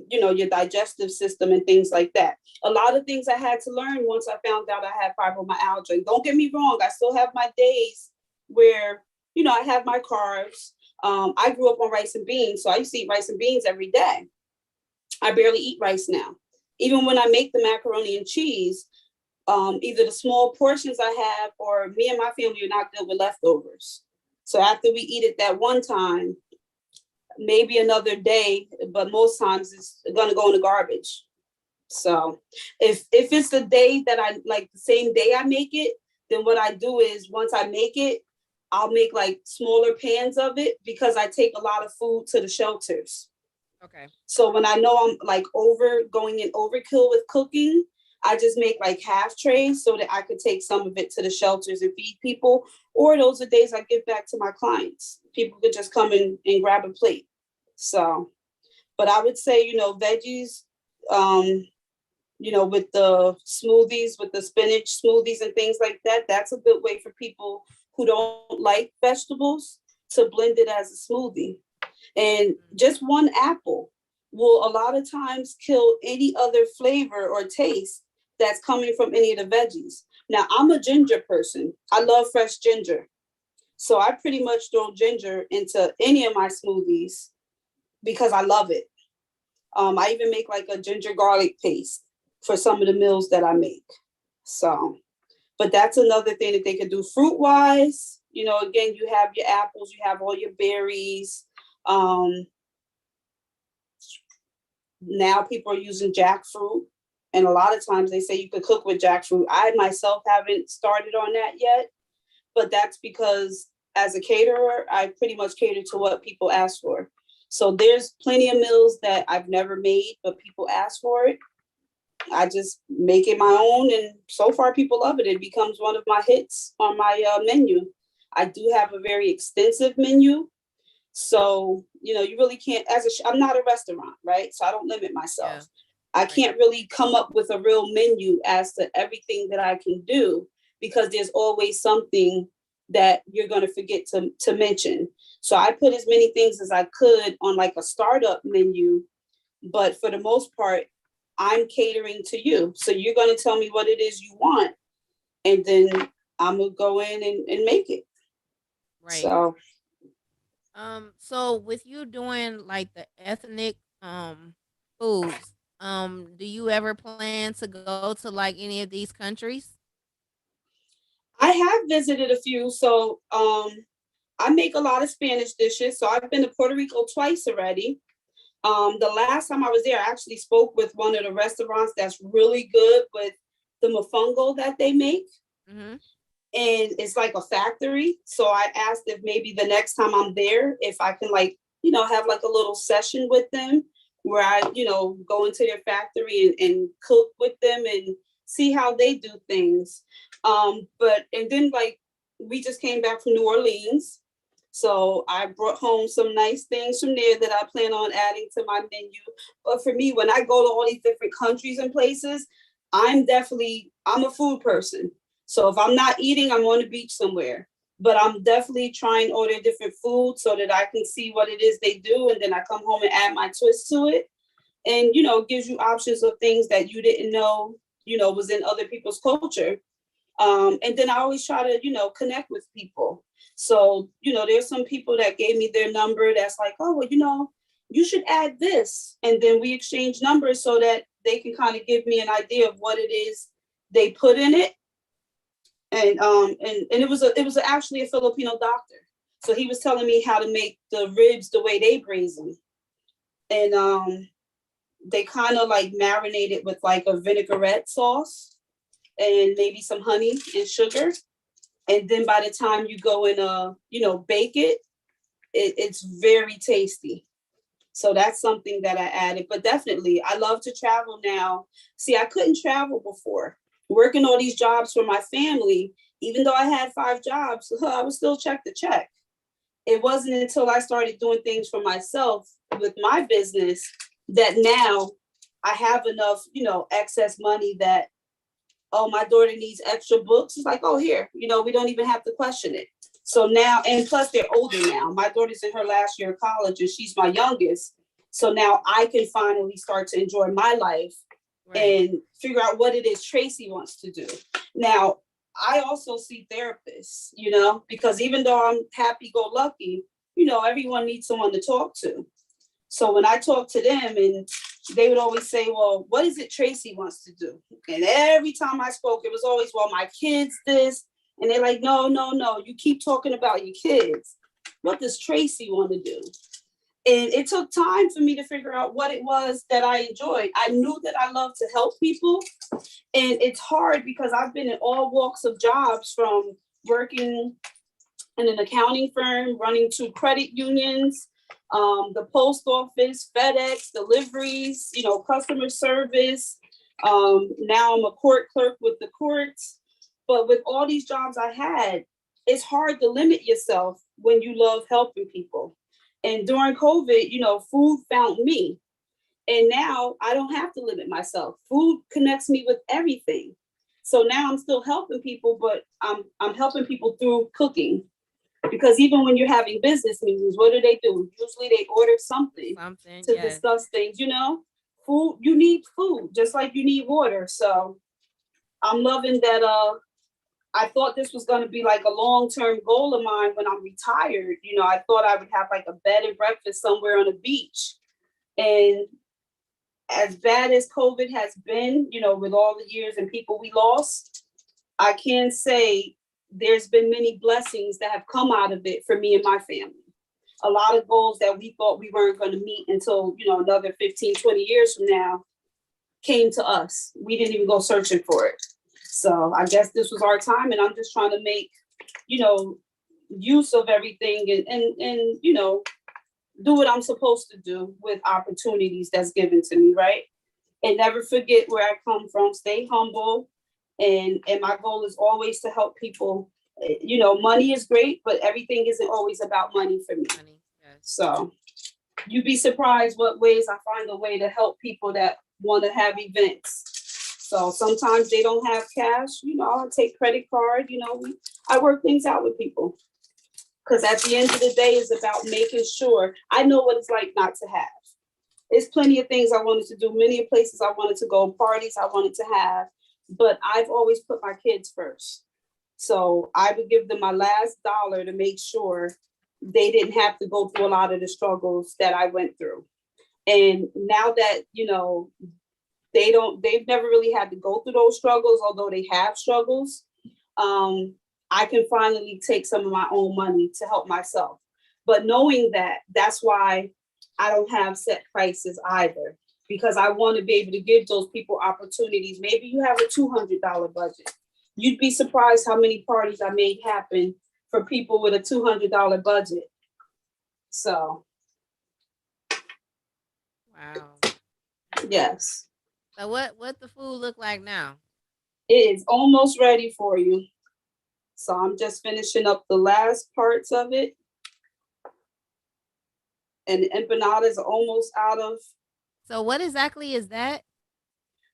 your digestive system and things like that. A lot of things I had to learn once I found out I had fibromyalgia. And don't get me wrong, I still have my days where, I have my carbs. I grew up on rice and beans, so I used to eat rice and beans every day. I barely eat rice now. Even when I make the macaroni and cheese, either the small portions I have or me and my family are not good with leftovers. So after we eat it that one time, maybe another day, but most times it's going to go in the garbage. So if it's the day that I like, the same day I make it, then what I do is once I make it, I'll make like smaller pans of it because I take a lot of food to the shelters. Okay. So when I know I'm like going in overkill with cooking, I just make like half trays so that I could take some of it to the shelters and feed people. Or those are days I give back to my clients. People could just come in and grab a plate. So, but I would say, veggies, with the smoothies, with the spinach smoothies and things like that, that's a good way for people who don't like vegetables to blend it as a smoothie. And just one apple will a lot of times kill any other flavor or taste that's coming from any of the veggies. Now, I'm a ginger person. I love fresh ginger. So I pretty much throw ginger into any of my smoothies because I love it. I even make like a ginger garlic paste for some of the meals that I make. So, but that's another thing that they can do fruit wise. Again, you have your apples, you have all your berries. Now people are using jackfruit. And a lot of times they say you could cook with jackfruit. I myself haven't started on that yet, but that's because as a caterer, I pretty much cater to what people ask for. So there's plenty of meals that I've never made, but people ask for it. I just make it my own. And so far people love it. It becomes one of my hits on my menu. I do have a very extensive menu. So, you really can't, I'm not a restaurant, right? So I don't limit myself. Yeah. I can't really come up with a real menu as to everything that I can do because there's always something that you're going to forget to mention. So I put as many things as I could on like a startup menu, but for the most part, I'm catering to you. So you're going to tell me what it is you want, and then I'm going to go in and make it. Right. So with you doing like the ethnic foods, do you ever plan to go to like any of these countries? I have visited a few. So I make a lot of Spanish dishes. So I've been to Puerto Rico twice already. The last time I was there, I actually spoke with one of the restaurants that's really good with the mofongo that they make. Mm-hmm. And it's like a factory. So I asked if maybe the next time I'm there, if I can have like a little session with them where I, go into their factory and cook with them and see how they do things. And then we just came back from New Orleans. So I brought home some nice things from there that I plan on adding to my menu. But for me, when I go to all these different countries and places, I'm a food person. So if I'm not eating, I'm on the beach somewhere. But I'm definitely trying to order different food so that I can see what it is they do. And then I come home and add my twist to it. And, it gives you options of things that you didn't know, was in other people's culture. And then I always try to, connect with people. So, there's some people that gave me their number that's like, oh, well, you should add this. And then we exchange numbers so that they can kind of give me an idea of what it is they put in it. And it was actually a Filipino doctor. So he was telling me how to make the ribs the way they braise them. And they kind of like marinate it with like a vinaigrette sauce and maybe some honey and sugar. And then by the time you go and bake it, it's very tasty. So that's something that I added. But definitely, I love to travel now. See, I couldn't travel before. Working all these jobs for my family, even though I had 5 jobs, I would still check the check. It wasn't until I started doing things for myself with my business that now I have enough, excess money that, oh, my daughter needs extra books. It's like, oh, here, we don't even have to question it. So now, and plus they're older now. My daughter's in her last year of college and she's my youngest. So now I can finally start to enjoy my life and figure out what it is Tracee wants to do. Now, I also see therapists, because even though I'm happy-go-lucky, everyone needs someone to talk to. So when I talk to them, and they would always say, well, what is it Tracee wants to do? And every time I spoke, it was always, well, my kids this. And they're like, no, you keep talking about your kids. What does Tracee want to do? And it took time for me to figure out what it was that I enjoyed. I knew that I love to help people. And it's hard because I've been in all walks of jobs, from working in an accounting firm, running 2 credit unions, the post office, FedEx, deliveries, customer service. Now I'm a court clerk with the courts. But with all these jobs I had, it's hard to limit yourself when you love helping people. And during COVID, food found me. And now I don't have to limit myself. Food connects me with everything. So now I'm still helping people, but I'm helping people through cooking. Because even when you're having business meetings, what do? Usually they order something to discuss things, Food, you need food, just like you need water. So I'm loving that. I thought this was going to be like a long-term goal of mine when I'm retired. I thought I would have like a bed and breakfast somewhere on the beach. And as bad as COVID has been, with all the years and people we lost, I can say there's been many blessings that have come out of it for me and my family. A lot of goals that we thought we weren't going to meet until, another 15, 20 years from now came to us. We didn't even go searching for it. So I guess this was our time, and I'm just trying to make, use of everything and do what I'm supposed to do with opportunities that's given to me, right? And never forget where I come from. Stay humble, and my goal is always to help people. Money is great, but everything isn't always about money for me. Money, yes. So you'd be surprised what ways I find a way to help people that want to have events. So sometimes they don't have cash, I take credit card, I work things out with people. Because at the end of the day, it's about making sure I know what it's like not to have. There's plenty of things I wanted to do, many places I wanted to go, parties I wanted to have, but I've always put my kids first. So I would give them my last dollar to make sure they didn't have to go through a lot of the struggles that I went through. And now that, they've never really had to go through those struggles, although they have struggles. I can finally take some of my own money to help myself. But knowing that, that's why I don't have set prices either, because I want to be able to give those people opportunities. Maybe you have a $200 budget. You'd be surprised how many parties I made happen for people with a $200 budget. So. Wow. Yes. So what the food look like now? It is almost ready for you. So I'm just finishing up the last parts of it. And the empanadas are almost out of. So what exactly is that?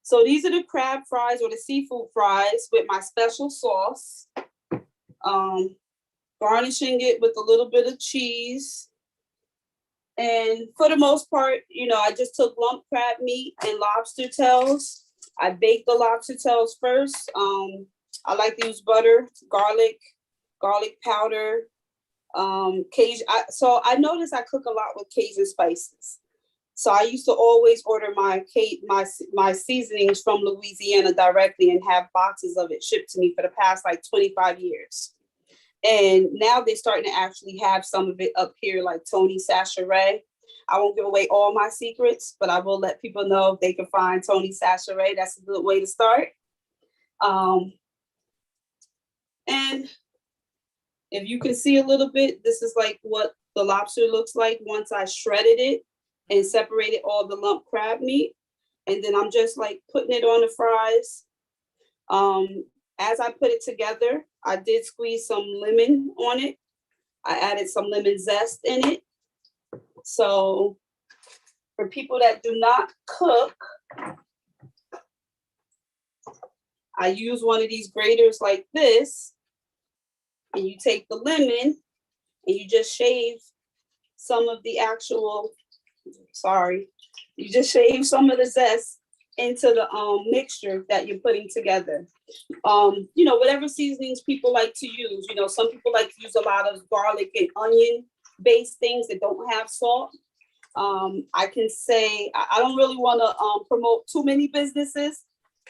So these are the crab fries or the seafood fries with my special sauce. Garnishing it with a little bit of cheese. And for the most part, I just took lump crab meat and lobster tails. I baked the lobster tails first. I like to use butter, garlic powder, Cajun. So I noticed I cook a lot with Cajun spices. So I used to always order my seasonings from Louisiana directly and have boxes of it shipped to me for the past like 25 years. And now they're starting to actually have some of it up here, like Tony Sacheret. I won't give away all my secrets, but I will let people know if they can find Tony Sacheret. That's a good way to start. And if you can see a little bit, this is like what the lobster looks like once I shredded it and separated all the lump crab meat. And then I'm just like putting it on the fries. As I put it together, I did squeeze some lemon on it. I added some lemon zest in it. So for people that do not cook, I use one of these graters like this, and you take the lemon and you just shave some of the you just shave some of the zest into the mixture that you're putting together. Whatever seasonings people like to use. Some people like to use a lot of garlic and onion based things that don't have salt. I can say I don't really want to promote too many businesses,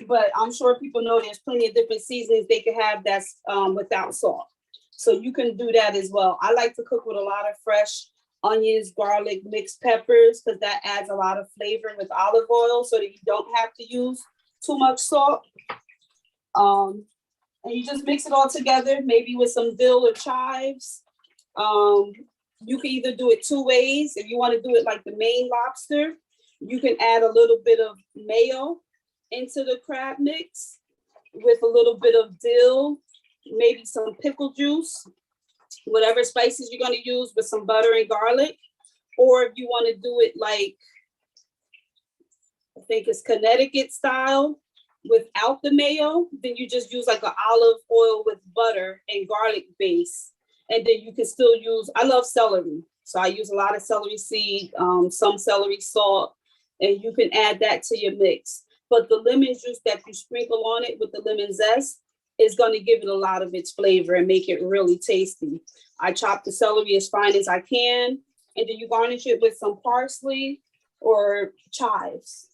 but I'm sure people know there's plenty of different seasonings they can have that's without salt. So you can do that as well. I like to cook with a lot of fresh onions, garlic, mixed peppers, because that adds a lot of flavor with olive oil so that you don't have to use too much salt. And you just mix it all together, maybe with some dill or chives. You can either do it two ways. If you want to do it like the Maine lobster, you can add a little bit of mayo into the crab mix with a little bit of dill, maybe some pickle juice, whatever spices you're going to use, with some butter and garlic. Or if you want to do it like, I think it's Connecticut style, without the mayo, then you just use like an olive oil with butter and garlic base. And then you can still use, I love celery. So I use a lot of celery seed, some celery salt, and you can add that to your mix. But the lemon juice that you sprinkle on it with the lemon zest is going to give it a lot of its flavor and make it really tasty. I chop the celery as fine as I can, and then you garnish it with some parsley or chives.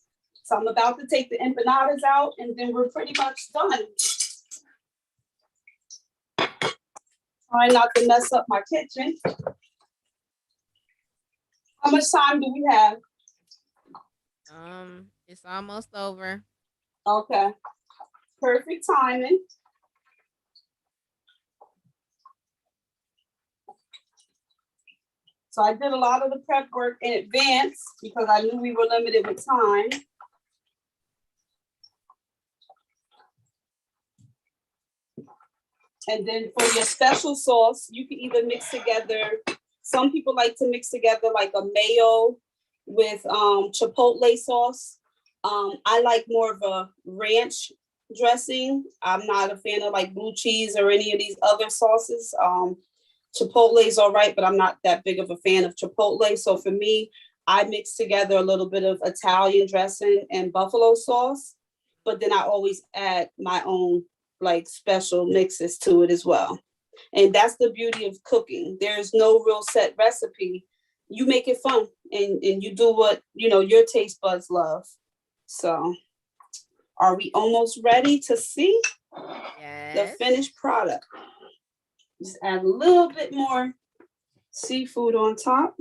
So I'm about to take the empanadas out, and then we're pretty much done. Trying not to mess up my kitchen. How much time do we have? It's almost over. Okay. Perfect timing. So I did a lot of the prep work in advance because I knew we were limited with time. And then for your special sauce, you can either mix together, some people like to mix together like a mayo with chipotle sauce. I like more of a ranch dressing. I'm not a fan of like blue cheese or any of these other sauces. Chipotle is all right, but I'm not that big of a fan of chipotle. So for me, I mix together a little bit of Italian dressing and buffalo sauce, but then I always add my own like special mixes to it as well. And that's the beauty of cooking. There's no real set recipe. You make it fun and you do what, your taste buds love. So are we almost ready to see the finished product? Just add a little bit more seafood on top.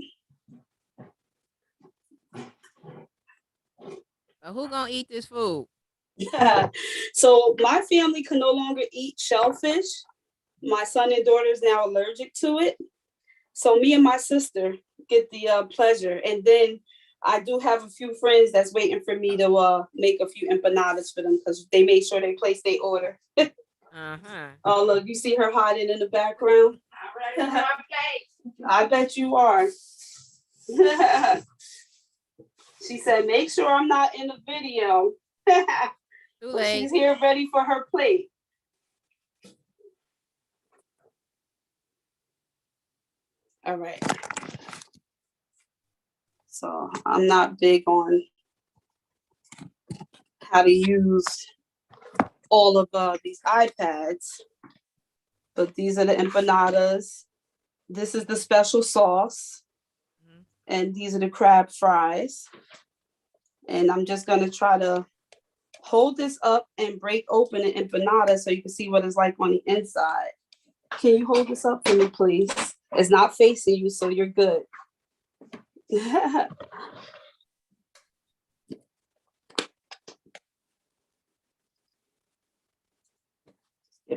Who gonna eat this food? So my family can no longer eat shellfish. My son and daughter is now allergic to it. So me and my sister get the pleasure. And then I do have a few friends that's waiting for me to make a few empanadas for them because they made sure they placed their order. Oh, look, you see her hiding in the background? I'm ready for my plate. I bet you are. She said, make sure I'm not in the video. Too late. She's here ready for her plate. All right. So I'm not big on how to use all of these iPads, but these are the empanadas. This is the special sauce. And these are the crab fries. And I'm just gonna try to hold this up and break open an empanada so you can see what it's like on the inside. Can you hold this up for me, please? It's not facing you, so you're good. Give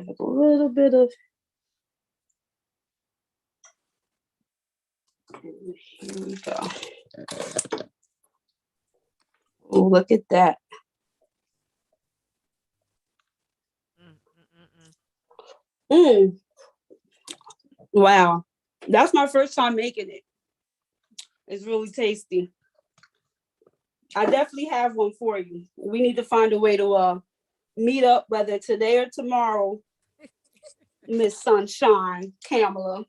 it a little bit of. Here we go. Oh, look at that. Wow. That's my first time making it. It's really tasty. I definitely have one for you. We need to find a way to meet up, whether today or tomorrow, Miss Sunshine, Kamala.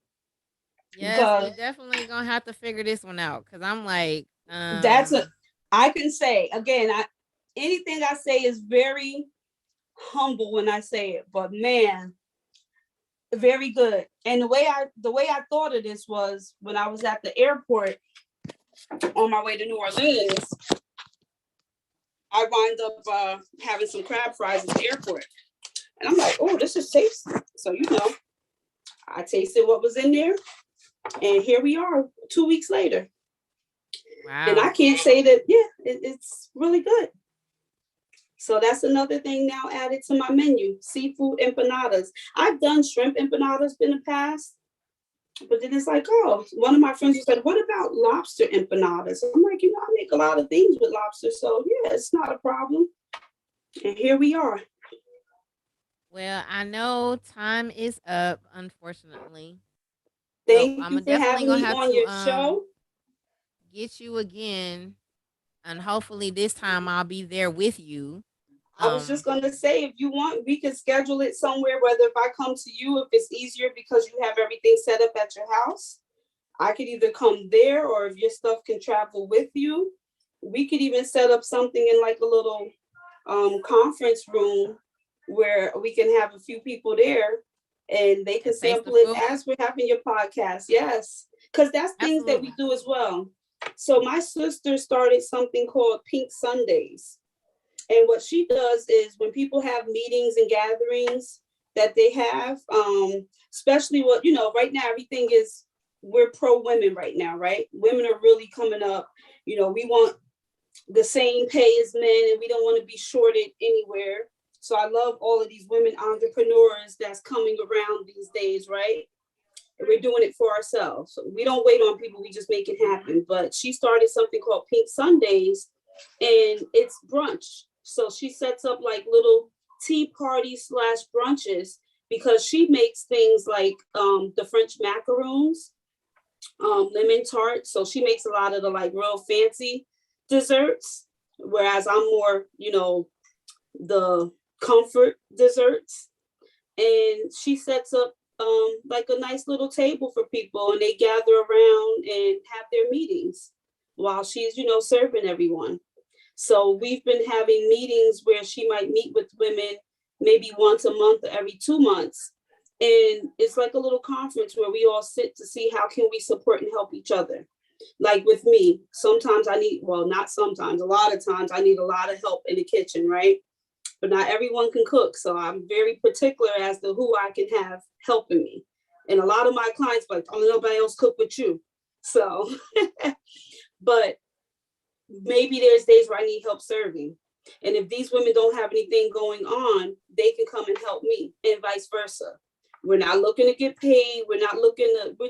Yes, we definitely gonna have to figure this one out because I'm like, I can say again, anything I say is very humble when I say it, but man, very good. And the way I thought of this was when I was at the airport on my way to New Orleans. I wind up having some crab fries at the airport, and I'm like, oh, this is tasty. So I tasted what was in there, and here we are 2 weeks later. Wow. And I can't say that, it's really good. So that's another thing now added to my menu, seafood empanadas. I've done shrimp empanadas in the past, but then it's like, oh, one of my friends said, what about lobster empanadas? I'm like, I make a lot of things with lobster, so yeah, it's not a problem. And here we are. Well, I know time is up, unfortunately. Thank you for having me on your show. Get you again, and hopefully this time I'll be there with you. I was just going to say, if you want, we can schedule it somewhere, whether if I come to you, if it's easier because you have everything set up at your house, I could either come there, or if your stuff can travel with you, we could even set up something in like a little conference room where we can have a few people there and they can sample it as we're having your podcast. Yes, because that's things that we do as well. So my sister started something called Pink Sundays. And what she does is when people have meetings and gatherings that they have, especially right now, everything is, we're pro women right now, right? Women are really coming up. We want the same pay as men and we don't want to be shorted anywhere. So I love all of these women entrepreneurs that's coming around these days, right? And we're doing it for ourselves. So we don't wait on people, we just make it happen. But she started something called Pink Sundays, and it's brunch. So she sets up like little tea parties / brunches because she makes things like the French macaroons, lemon tart. So she makes a lot of the like real fancy desserts, whereas I'm more, the comfort desserts. And she sets up like a nice little table for people, and they gather around and have their meetings while she's, serving everyone. So we've been having meetings where she might meet with women maybe once a month or every 2 months. And it's like a little conference where we all sit to see how can we support and help each other. Like with me, sometimes not sometimes, a lot of times I need a lot of help in the kitchen, right? But not everyone can cook. So I'm very particular as to who I can have helping me. And a lot of my clients like, oh, nobody else cook with you. So, but maybe there's days where I need help serving. And if these women don't have anything going on, they can come and help me, and vice versa. We're not looking to get paid. We're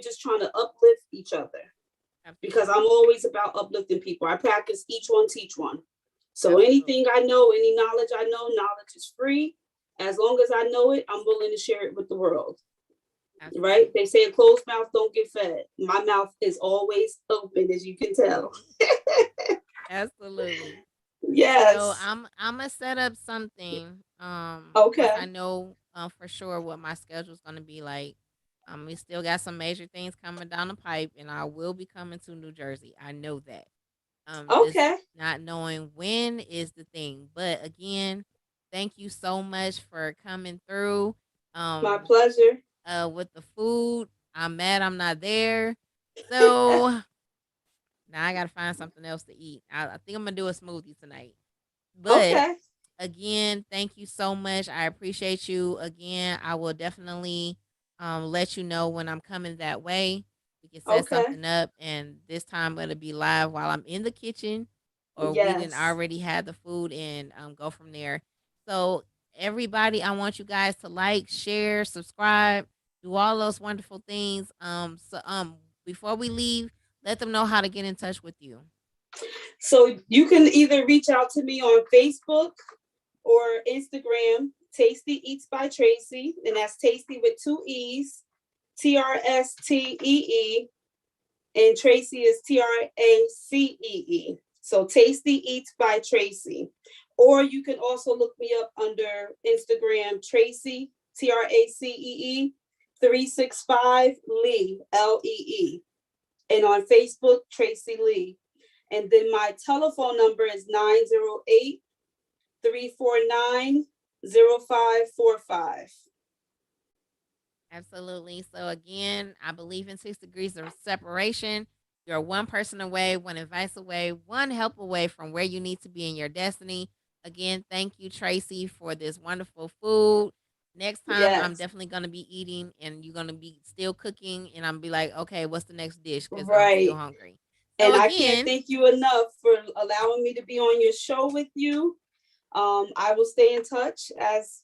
just trying to uplift each other. Because I'm always about uplifting people. I practice each one, teach one. So anything I know, any knowledge I know, knowledge is free. As long as I know it, I'm willing to share it with the world. Absolutely. Right? They say a closed mouth don't get fed. My mouth is always open, as you can tell. Absolutely. Yes. So I'm gonna set up something. Okay. I know for sure what my schedule is gonna be like. We still got some major things coming down the pipe, and I will be coming to New Jersey. I know that. Okay. Just not knowing when is the thing, but again, thank you so much for coming through. My pleasure. With the food, I'm mad I'm not there. So Now I gotta find something else to eat. I think I'm gonna do a smoothie tonight. But Okay. again, thank you so much. I appreciate you. Again, I will definitely let you know when I'm coming that way. We can set Okay. something up, and this time it'll be live while I'm in the kitchen, or we didn't Yes. already have the food and go from there. So everybody, I want you guys to like, share, subscribe, do all those wonderful things. Before we leave, let them know how to get in touch with you. So you can either reach out to me on Facebook or Instagram, Tasty Eats by Tracee, and that's Tasty with two E's, Trstee, and Tracee is Tracee. So Tasty Eats by Tracee. Or you can also look me up under Instagram, Tracee, Tracee, 365 Lee, Lee. And on Facebook, Tracee Lee. And then my telephone number is 908-349-0545. Absolutely. So again, I believe in 6 degrees of separation. You're one person away, one advice away, one help away from where you need to be in your destiny. Again, thank you, Tracee, for this wonderful food. Next time, I'm Yes. definitely going to be eating and you're going to be still cooking. And I'm going to be like, okay, what's the next dish? Because I'm still Right. hungry. So And I can't again, thank you enough for allowing me to be on your show with you. I will stay in touch as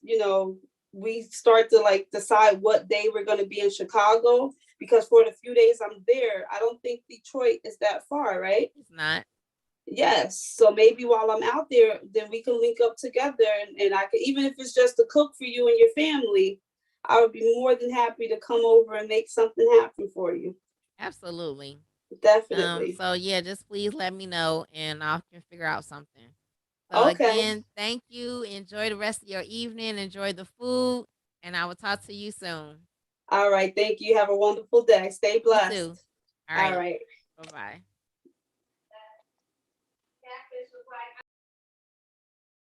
we start to like decide what day we're going to be in Chicago, because for the few days I'm there, I don't think Detroit is that far, right? it's not. Yes. So maybe while I'm out there, then we can link up together, and I could, even if it's just to cook for you and your family, I would be more than happy to come over and make something happen for you. Absolutely. Definitely. So yeah, just please let me know and I can figure out something. So Okay. again, thank you. Enjoy the rest of your evening. Enjoy the food. And I will talk to you soon. All right. Thank you. Have a wonderful day. Stay You blessed. too. All All right. right. Bye bye.